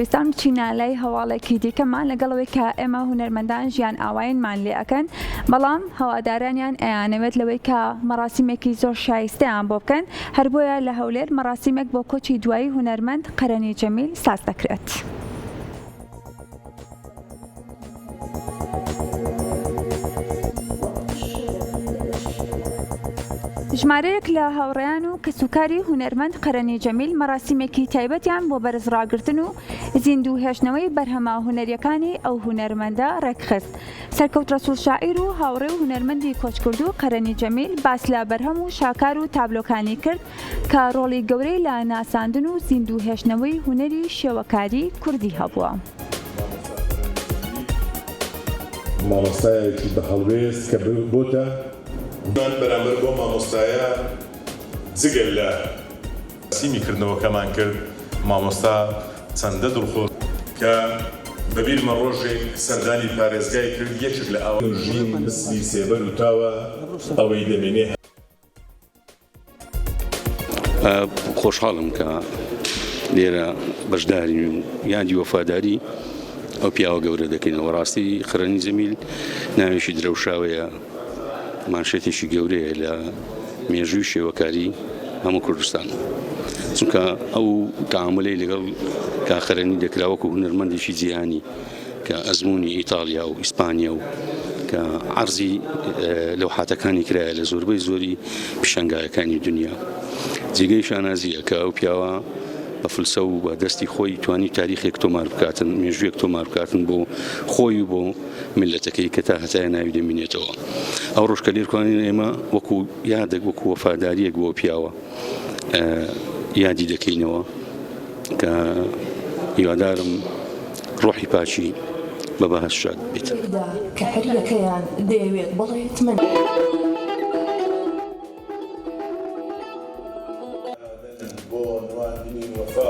کوردستان چینالای هەواڵێکی دیکەمان لەگەڵەوەی کە ئێمە هونەرمەندان ژیان ئاوایانمان لێ ئەکەن، بەڵام هەوادارانیان ئەیانەوێت لەوەی کە مەراسیمێکی زۆر شایستەیان بۆ بکەن، هەر بۆیە لە هەولێر مەراسیمێک بۆ کۆچی دوایی هونەرمەند قەرەنی جەمیل ساز دەکرێت. ژمارەیەک لە هاوڕێیان و کەسوکاری هونەرمەند قەرەنی جەمیل مەراسیمێکی تایبەتیان بۆ بەرزڕاگرتن و زیندوو هێشتنەوەی بەرهەمە هونەریەکانی ئەو هونەرمەندە ڕێکخست. سەرکەوت ڕەسوول شاعیر و هاوڕێ و هونەرمەندی کۆچکردوو قەرەنی جەمیل باس لە بەرهەم و شاکار و تابلۆکانی کرد کە ڕۆڵی گەورەی لە ناساندن و زیندوو هێشتنەوەی هونەری شێوەکاری کوردی هەبووە. مامۆستایەکی بە هەڵوێست کە بۆتە بەرامبەر بۆ مامۆستایە جگەل لە سیمیکردنەوەکەمان کرد، مامۆستا چەندە دڵخۆش کە بەبیرمە ڕۆژێک سەردانی پارێزگای کرد، یەکێک لە ئاژین مسلی سێبەر و تاوە ئەوەی دەمێنێ. خۆشحاڵم کە لێرە بەشداری و یادی وەفاداری ئەو پیاوە گەورە دەکەینەوە. ڕاستی قەرەنی جەمیل ناوێکی درەوشاوەیە، مانشێتێکی گەورەیە لە مێژووی شێوەکاری هەموو کوردستان، چونکە ئەو تەعاملەی لەگەڵ کاخەرەنی دەکرا وەکو هونەرمەندێکی جیهانی کە ئەزموونی ئیتالیا و ئیسپانیا و کە عەرزی لەوحاتەکانی کرایە لە زۆربەی زۆری پیشەنگایەکانی دنیا. جێگەی شانازیە کە ئەو پیاوە بە فلسە و بە دەستی خۆی توانی تاریخێک تۆمار بکاتن، مێژوویەک تۆمار بکاتن بۆ خۆی و بۆ ملەتەکەی کە تا هەتایە ناوی دەمێنێتەوە. ئەو ڕۆژ کە لێرکوانین ئێمە وەکو یادێک وەکو وەفاداریەک بۆ پیاوە یادی دەکەینەوە کە هیوادارم ڕۆحی پاچی بە بەهەش شاد بێت. کە هەریەکەیان دەیەوێت بڵێت من بۆ نواندنی وەفا